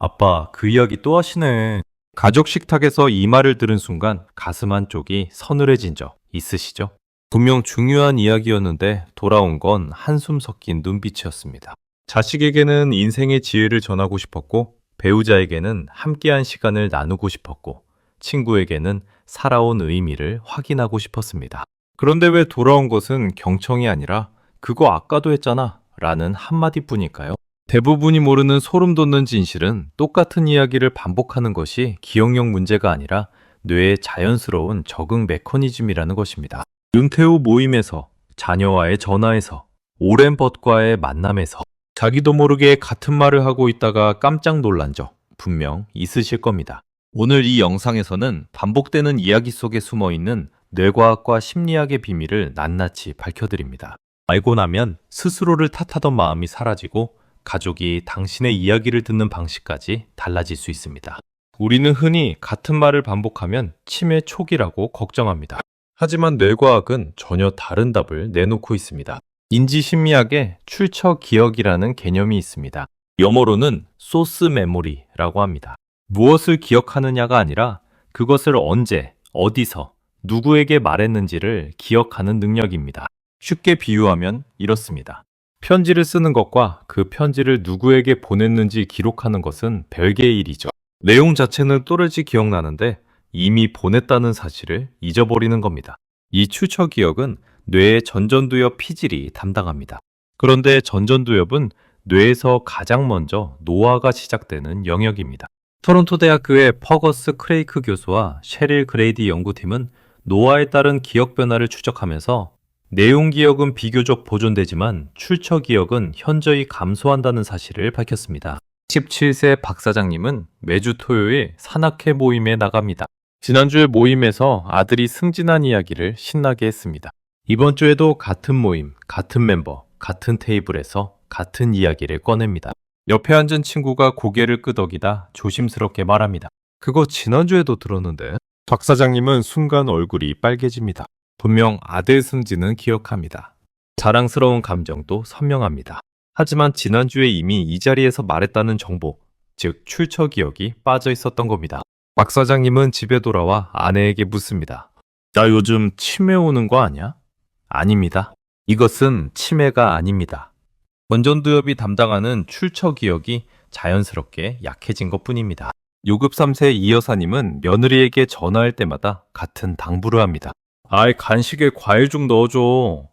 아빠, 그 이야기 또 하시네. 가족 식탁에서 이 말을 들은 순간 가슴 한쪽이 서늘해진 적 있으시죠? 분명 중요한 이야기였는데 돌아온 건 한숨 섞인 눈빛이었습니다. 자식에게는 인생의 지혜를 전하고 싶었고, 배우자에게는 함께한 시간을 나누고 싶었고, 친구에게는 살아온 의미를 확인하고 싶었습니다. 그런데 왜 돌아온 것은 경청이 아니라 그거 아까도 했잖아 라는 한마디뿐일까요? 대부분이 모르는 소름 돋는 진실은 똑같은 이야기를 반복하는 것이 기억력 문제가 아니라 뇌의 자연스러운 적응 메커니즘이라는 것입니다. 은퇴 후 모임에서, 자녀와의 전화에서, 오랜 벗과의 만남에서 자기도 모르게 같은 말을 하고 있다가 깜짝 놀란 적 분명 있으실 겁니다. 오늘 이 영상에서는 반복되는 이야기 속에 숨어 있는 뇌과학과 심리학의 비밀을 낱낱이 밝혀드립니다. 알고 나면 스스로를 탓하던 마음이 사라지고 가족이 당신의 이야기를 듣는 방식까지 달라질 수 있습니다. 우리는 흔히 같은 말을 반복하면 치매 초기라고 걱정합니다. 하지만 뇌과학은 전혀 다른 답을 내놓고 있습니다. 인지심리학에 출처 기억이라는 개념이 있습니다. 영어로는 소스 메모리라고 합니다. 무엇을 기억하느냐가 아니라 그것을 언제, 어디서, 누구에게 말했는지를 기억하는 능력입니다. 쉽게 비유하면 이렇습니다. 편지를 쓰는 것과 그 편지를 누구에게 보냈는지 기록하는 것은 별개의 일이죠. 내용 자체는 또렷이 기억나는데 이미 보냈다는 사실을 잊어버리는 겁니다. 이 출처 기억은 뇌의 전전두엽 피질이 담당합니다. 그런데 전전두엽은 뇌에서 가장 먼저 노화가 시작되는 영역입니다. 토론토 대학교의 퍼거스 크레이크 교수와 셰릴 그레이디 연구팀은 노화에 따른 기억 변화를 추적하면서 내용 기억은 비교적 보존되지만 출처 기억은 현저히 감소한다는 사실을 밝혔습니다. 17세 박 사장님은 매주 토요일 산악회 모임에 나갑니다. 지난주에 모임에서 아들이 승진한 이야기를 신나게 했습니다. 이번 주에도 같은 모임, 같은 멤버, 같은 테이블에서 같은 이야기를 꺼냅니다. 옆에 앉은 친구가 고개를 끄덕이다 조심스럽게 말합니다. 그거 지난주에도 들었는데. 박 사장님은 순간 얼굴이 빨개집니다. 분명 아들 승진은 기억합니다. 자랑스러운 감정도 선명합니다. 하지만 지난주에 이미 이 자리에서 말했다는 정보, 즉 출처 기억이 빠져 있었던 겁니다. 박 사장님은 집에 돌아와 아내에게 묻습니다. 나 요즘 치매 오는 거 아니야? 아닙니다. 이것은 치매가 아닙니다. 전전두엽이 담당하는 출처 기억이 자연스럽게 약해진 것뿐입니다. 요급 3세 이 여사님은 며느리에게 전화할 때마다 같은 당부를 합니다. 아이, 간식에 과일 좀 넣어줘.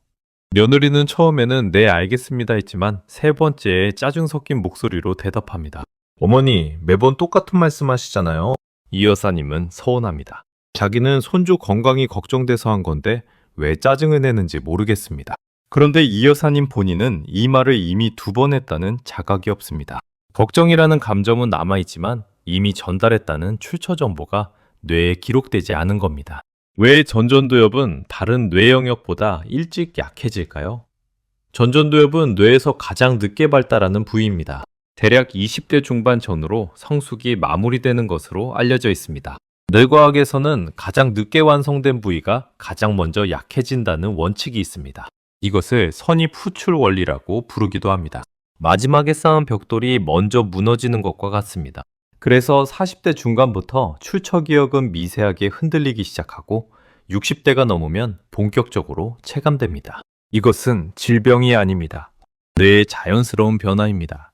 며느리는 처음에는 네, 알겠습니다 했지만 세 번째에 짜증 섞인 목소리로 대답합니다. 어머니, 매번 똑같은 말씀 하시잖아요. 이 여사님은 서운합니다. 자기는 손주 건강이 걱정돼서 한 건데 왜 짜증을 내는지 모르겠습니다. 그런데 이 여사님 본인은 이 말을 이미 2번 했다는 자각이 없습니다. 걱정이라는 감정은 남아있지만 이미 전달했다는 출처 정보가 뇌에 기록되지 않은 겁니다. 왜 전전두엽은 다른 뇌 영역보다 일찍 약해질까요? 전전두엽은 뇌에서 가장 늦게 발달하는 부위입니다. 대략 20대 중반 전후로 성숙이 마무리되는 것으로 알려져 있습니다. 뇌과학에서는 가장 늦게 완성된 부위가 가장 먼저 약해진다는 원칙이 있습니다. 이것을 선입후출 원리라고 부르기도 합니다. 마지막에 쌓은 벽돌이 먼저 무너지는 것과 같습니다. 그래서 40대 중반부터 출처 기억은 미세하게 흔들리기 시작하고 60대가 넘으면 본격적으로 체감됩니다. 이것은 질병이 아닙니다. 뇌의 자연스러운 변화입니다.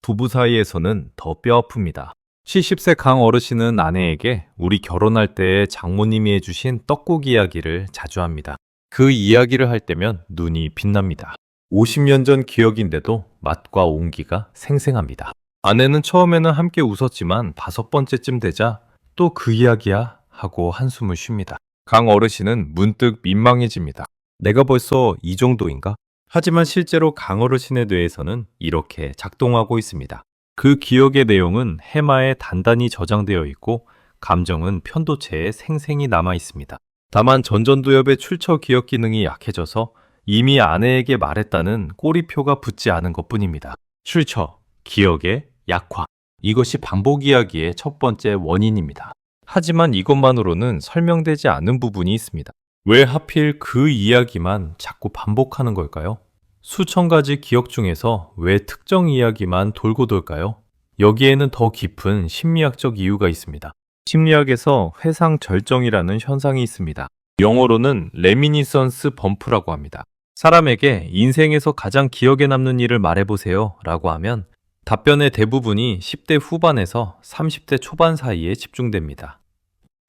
부부 사이에서는 더 뼈아픕니다. 70세 강 어르신은 아내에게 우리 결혼할 때 장모님이 해주신 떡국 이야기를 자주 합니다. 그 이야기를 할 때면 눈이 빛납니다. 50년 전 기억인데도 맛과 온기가 생생합니다. 아내는 처음에는 함께 웃었지만 5번째쯤 되자 또 그 이야기야 하고 한숨을 쉽니다. 강 어르신은 문득 민망해집니다. 내가 벌써 이 정도인가? 하지만 실제로 강 어르신의 뇌에서는 이렇게 작동하고 있습니다. 그 기억의 내용은 해마에 단단히 저장되어 있고 감정은 편도체에 생생히 남아 있습니다. 다만 전전두엽의 출처 기억 기능이 약해져서 이미 아내에게 말했다는 꼬리표가 붙지 않은 것뿐입니다. 출처, 기억의 약화. 이것이 반복 이야기의 첫 번째 원인입니다. 하지만 이것만으로는 설명되지 않은 부분이 있습니다. 왜 하필 그 이야기만 자꾸 반복하는 걸까요? 수천 가지 기억 중에서 왜 특정 이야기만 돌고 돌까요? 여기에는 더 깊은 심리학적 이유가 있습니다. 심리학에서 회상절정이라는 현상이 있습니다. 영어로는 레미니선스 범프라고 합니다. 사람에게 인생에서 가장 기억에 남는 일을 말해보세요 라고 하면 답변의 대부분이 10대 후반에서 30대 초반 사이에 집중됩니다.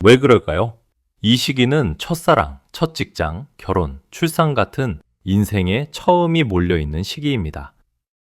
왜 그럴까요? 이 시기는 첫사랑, 첫 직장, 결혼, 출산 같은 인생의 처음이 몰려있는 시기입니다.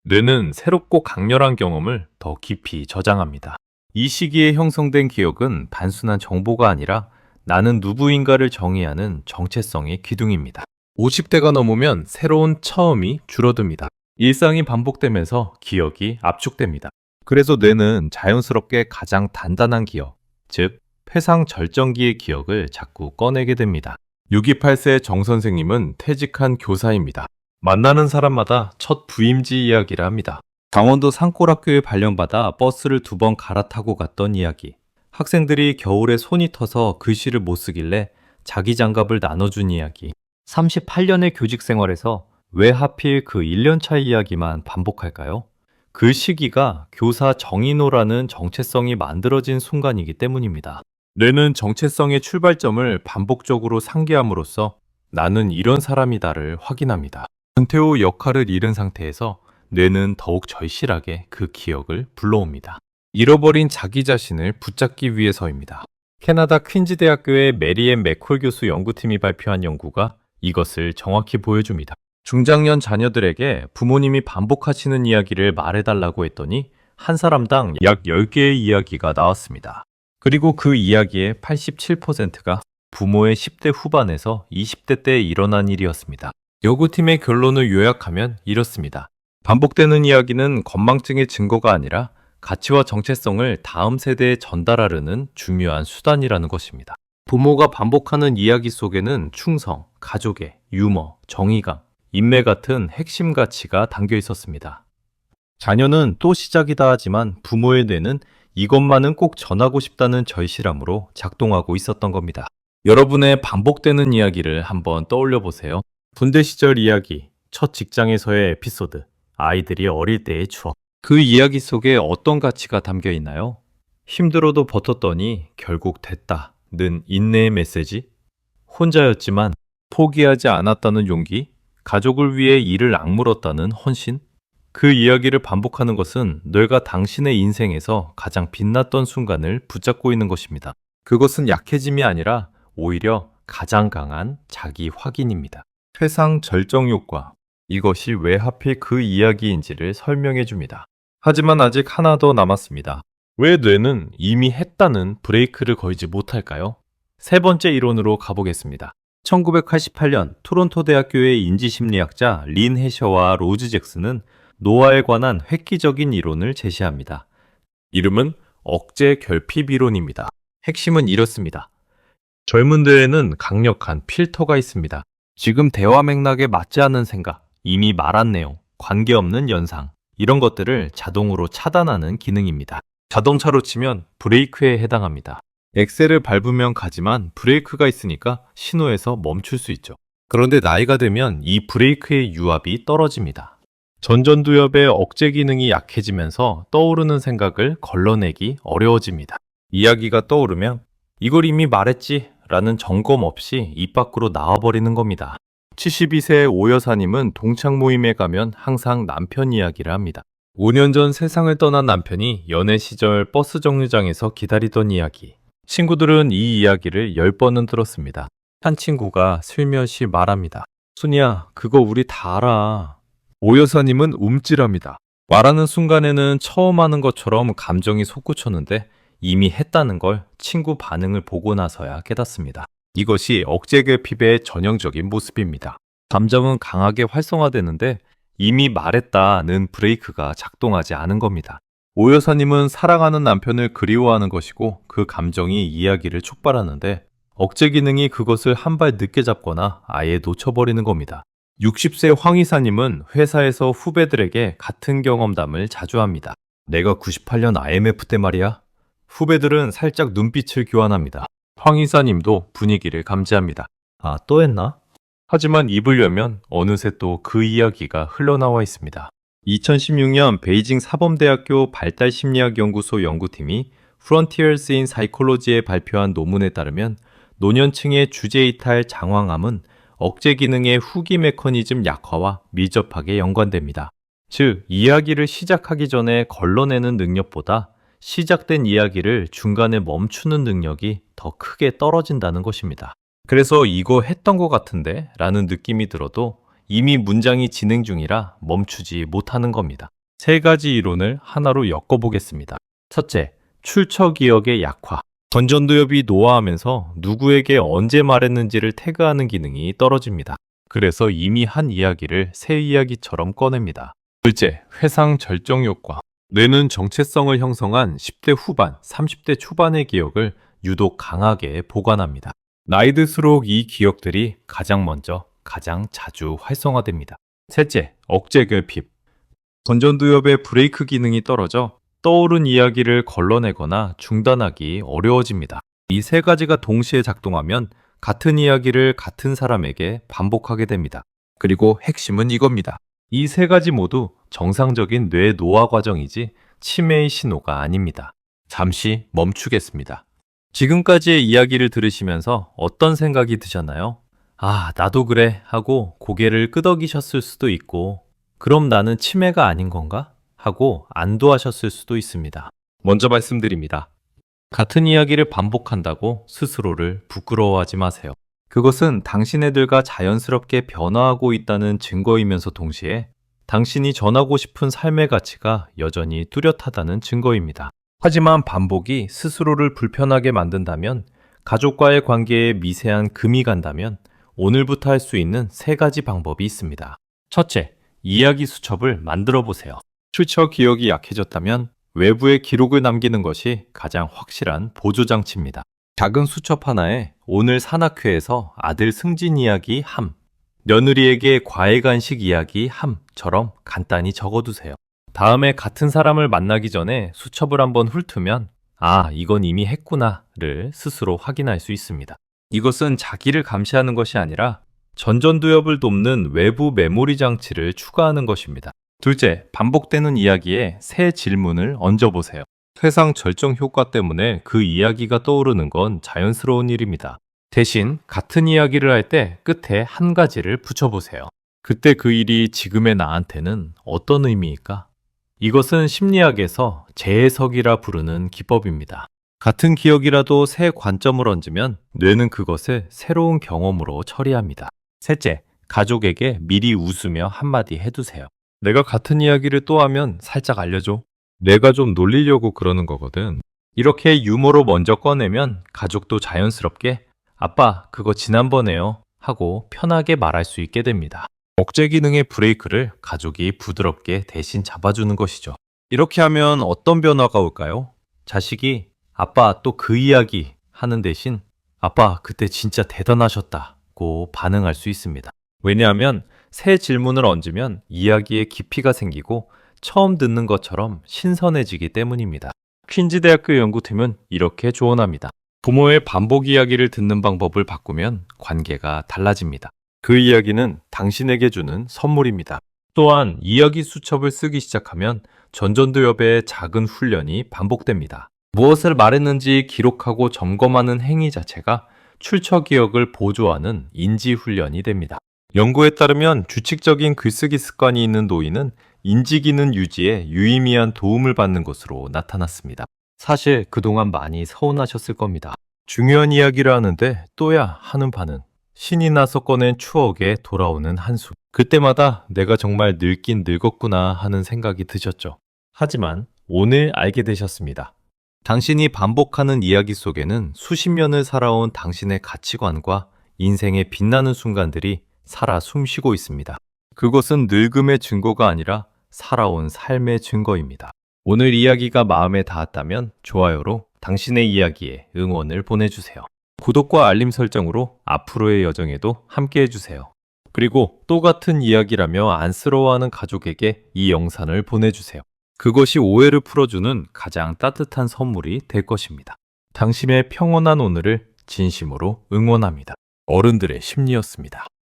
뇌는 새롭고 강렬한 경험을 더 깊이 저장합니다. 이 시기에 형성된 기억은 단순한 정보가 아니라 나는 누구인가를 정의하는 정체성의 기둥입니다. 50대가 넘으면 새로운 처음이 줄어듭니다. 일상이 반복되면서 기억이 압축됩니다. 그래서 뇌는 자연스럽게 가장 단단한 기억, 즉 회상 절정기의 기억을 자꾸 꺼내게 됩니다. 628세 정 선생님은 퇴직한 교사입니다. 만나는 사람마다 첫 부임지 이야기를 합니다. 강원도 산골학교에 발령받아 버스를 2번 갈아타고 갔던 이야기. 학생들이 겨울에 손이 터서 글씨를 못 쓰길래 자기 장갑을 나눠준 이야기. 38년의 교직 생활에서 왜 하필 그 1년차 이야기만 반복할까요? 그 시기가 교사 정인호라는 정체성이 만들어진 순간이기 때문입니다. 뇌는 정체성의 출발점을 반복적으로 상기함으로써 나는 이런 사람이다를 확인합니다. 은퇴 후 역할을 잃은 상태에서 뇌는 더욱 절실하게 그 기억을 불러옵니다. 잃어버린 자기 자신을 붙잡기 위해서입니다. 캐나다 퀸즈 대학교의 메리앤 맥콜 교수 연구팀이 발표한 연구가 이것을 정확히 보여줍니다. 중장년 자녀들에게 부모님이 반복하시는 이야기를 말해달라고 했더니 한 사람당 약 10개의 이야기가 나왔습니다. 그리고 그 이야기의 87%가 부모의 10대 후반에서 20대 때 일어난 일이었습니다. 연구팀의 결론을 요약하면 이렇습니다. 반복되는 이야기는 건망증의 증거가 아니라 가치와 정체성을 다음 세대에 전달하려는 중요한 수단이라는 것입니다. 부모가 반복하는 이야기 속에는 충성, 가족의, 유머, 정의감, 인내 같은 핵심 가치가 담겨 있었습니다. 자녀는 또 시작이다 하지만 부모의 뇌는 이것만은 꼭 전하고 싶다는 절실함으로 작동하고 있었던 겁니다. 여러분의 반복되는 이야기를 한번 떠올려 보세요. 군대 시절 이야기, 첫 직장에서의 에피소드, 아이들이 어릴 때의 추억. 그 이야기 속에 어떤 가치가 담겨 있나요? 힘들어도 버텼더니 결국 됐다는 인내의 메시지? 혼자였지만 포기하지 않았다는 용기? 가족을 위해 일을 악물었다는 헌신? 그 이야기를 반복하는 것은 뇌가 당신의 인생에서 가장 빛났던 순간을 붙잡고 있는 것입니다. 그것은 약해짐이 아니라 오히려 가장 강한 자기 확인입니다. 회상 절정 효과. 이것이 왜 하필 그 이야기인지를 설명해 줍니다. 하지만 아직 하나 더 남았습니다. 왜 뇌는 이미 했다는 브레이크를 걸지 못할까요? 세 번째 이론으로 가보겠습니다. 1988년 토론토 대학교의 인지심리학자 린 해셔와 로즈 잭슨은 노화에 관한 획기적인 이론을 제시합니다. 이름은 억제 결핍 이론입니다. 핵심은 이렇습니다. 젊은 뇌에는 강력한 필터가 있습니다. 지금 대화 맥락에 맞지 않는 생각, 이미 말한 내용, 관계없는 연상, 이런 것들을 자동으로 차단하는 기능입니다. 자동차로 치면 브레이크에 해당합니다. 엑셀을 밟으면 가지만 브레이크가 있으니까 신호에서 멈출 수 있죠. 그런데 나이가 되면 이 브레이크의 유압이 떨어집니다. 전전두엽의 억제 기능이 약해지면서 떠오르는 생각을 걸러내기 어려워집니다. 이야기가 떠오르면 이걸 이미 말했지 라는 점검 없이 입 밖으로 나와버리는 겁니다. 72세의 오 여사님은 동창 모임에 가면 항상 남편 이야기를 합니다. 5년 전 세상을 떠난 남편이 연애 시절 버스 정류장에서 기다리던 이야기. 친구들은 이 이야기를 10번은 들었습니다. 한 친구가 슬며시 말합니다. 순이야, 그거 우리 다 알아. 오 여사님은 움찔합니다. 말하는 순간에는 처음 하는 것처럼 감정이 솟구쳤는데 이미 했다는 걸 친구 반응을 보고 나서야 깨닫습니다. 이것이 억제 결핍의 전형적인 모습입니다. 감정은 강하게 활성화되는데 이미 말했다는 브레이크가 작동하지 않은 겁니다. 오 여사님은 사랑하는 남편을 그리워하는 것이고 그 감정이 이야기를 촉발하는데 억제 기능이 그것을 한 발 늦게 잡거나 아예 놓쳐버리는 겁니다. 60세 황 이사님은 회사에서 후배들에게 같은 경험담을 자주 합니다. 내가 98년 IMF 때 말이야. 후배들은 살짝 눈빛을 교환합니다. 황 이사님도 분위기를 감지합니다. 아, 또 했나? 하지만 입을 열면 어느새 또 그 이야기가 흘러나와 있습니다. 2016년 베이징 사범대학교 발달심리학연구소 연구팀이 Frontiers in Psychology에 발표한 논문에 따르면 노년층의 주제이탈 장황함은 억제 기능의 후기 메커니즘 약화와 밀접하게 연관됩니다. 즉, 이야기를 시작하기 전에 걸러내는 능력보다 시작된 이야기를 중간에 멈추는 능력이 더 크게 떨어진다는 것입니다. 그래서 이거 했던 것 같은데? 라는 느낌이 들어도 이미 문장이 진행 중이라 멈추지 못하는 겁니다. 세 가지 이론을 하나로 엮어보겠습니다. 첫째, 출처 기억의 약화. 건전두엽이 노화하면서 누구에게 언제 말했는지를 태그하는 기능이 떨어집니다. 그래서 이미 한 이야기를 새 이야기처럼 꺼냅니다. 둘째, 회상 절정 효과. 뇌는 정체성을 형성한 10대 후반, 30대 초반의 기억을 유독 강하게 보관합니다. 나이 들수록 이 기억들이 가장 먼저, 가장 자주 활성화됩니다. 셋째, 억제 결핍. 건전두엽의 브레이크 기능이 떨어져 떠오른 이야기를 걸러내거나 중단하기 어려워집니다. 이 세 가지가 동시에 작동하면 같은 이야기를 같은 사람에게 반복하게 됩니다. 그리고 핵심은 이겁니다. 이 세 가지 모두 정상적인 뇌 노화 과정이지 치매의 신호가 아닙니다. 잠시 멈추겠습니다. 지금까지의 이야기를 들으시면서 어떤 생각이 드셨나요? 아, 나도 그래 하고 고개를 끄덕이셨을 수도 있고, 그럼 나는 치매가 아닌 건가? 하고 안도하셨을 수도 있습니다. 먼저 말씀드립니다. 같은 이야기를 반복한다고 스스로를 부끄러워하지 마세요. 그것은 당신애들과 자연스럽게 변화하고 있다는 증거이면서 동시에 당신이 전하고 싶은 삶의 가치가 여전히 뚜렷하다는 증거입니다. 하지만 반복이 스스로를 불편하게 만든다면, 가족과의 관계에 미세한 금이 간다면 오늘부터 할 수 있는 세 가지 방법이 있습니다. 첫째, 이야기 수첩을 만들어 보세요. 출처 기억이 약해졌다면 외부에 기록을 남기는 것이 가장 확실한 보조장치입니다. 작은 수첩 하나에 오늘 산악회에서 아들 승진 이야기 함, 며느리에게 과일 간식 이야기 함처럼 간단히 적어두세요. 다음에 같은 사람을 만나기 전에 수첩을 한번 훑으면 아, 이건 이미 했구나를 스스로 확인할 수 있습니다. 이것은 자기를 감시하는 것이 아니라 전전두엽을 돕는 외부 메모리 장치를 추가하는 것입니다. 둘째, 반복되는 이야기에 새 질문을 얹어보세요. 회상 절정 효과 때문에 그 이야기가 떠오르는 건 자연스러운 일입니다. 대신 같은 이야기를 할 때 끝에 한 가지를 붙여보세요. 그때 그 일이 지금의 나한테는 어떤 의미일까? 이것은 심리학에서 재해석이라 부르는 기법입니다. 같은 기억이라도 새 관점을 얹으면 뇌는 그것을 새로운 경험으로 처리합니다. 셋째, 가족에게 미리 웃으며 한마디 해두세요. 내가 같은 이야기를 또 하면 살짝 알려줘. 내가 좀 놀리려고 그러는 거거든. 이렇게 유머로 먼저 꺼내면 가족도 자연스럽게 아빠, 그거 지난번에요 하고 편하게 말할 수 있게 됩니다. 억제 기능의 브레이크를 가족이 부드럽게 대신 잡아주는 것이죠. 이렇게 하면 어떤 변화가 올까요? 자식이 아빠 또 그 이야기 하는 대신 아빠 그때 진짜 대단하셨다고 반응할 수 있습니다. 왜냐하면 새 질문을 얹으면 이야기에 깊이가 생기고 처음 듣는 것처럼 신선해지기 때문입니다. 퀸즈 대학교 연구팀은 이렇게 조언합니다. 부모의 반복 이야기를 듣는 방법을 바꾸면 관계가 달라집니다. 그 이야기는 당신에게 주는 선물입니다. 또한 이야기 수첩을 쓰기 시작하면 전전두엽의 작은 훈련이 반복됩니다. 무엇을 말했는지 기록하고 점검하는 행위 자체가 출처 기억을 보조하는 인지 훈련이 됩니다. 연구에 따르면 규칙적인 글쓰기 습관이 있는 노인은 인지 기능 유지에 유의미한 도움을 받는 것으로 나타났습니다. 사실 그동안 많이 서운하셨을 겁니다. 중요한 이야기를 하는데 또야 하는 반응. 신이 나서 꺼낸 추억에 돌아오는 한숨. 그때마다 내가 정말 늙긴 늙었구나 하는 생각이 드셨죠. 하지만 오늘 알게 되셨습니다. 당신이 반복하는 이야기 속에는 수십 년을 살아온 당신의 가치관과 인생의 빛나는 순간들이 살아 숨쉬고 있습니다. 그것은 늙음의 증거가 아니라 살아온 삶의 증거입니다. 오늘 이야기가 마음에 닿았다면 좋아요로 당신의 이야기에 응원을 보내주세요. 구독과 알림 설정으로 앞으로의 여정에도 함께 해주세요. 그리고 또 같은 이야기라며 안쓰러워하는 가족에게 이 영상을 보내주세요. 그것이 오해를 풀어주는 가장 따뜻한 선물이 될 것입니다. 당신의 평온한 오늘을 진심으로 응원합니다. 어른들의 심리였습니다.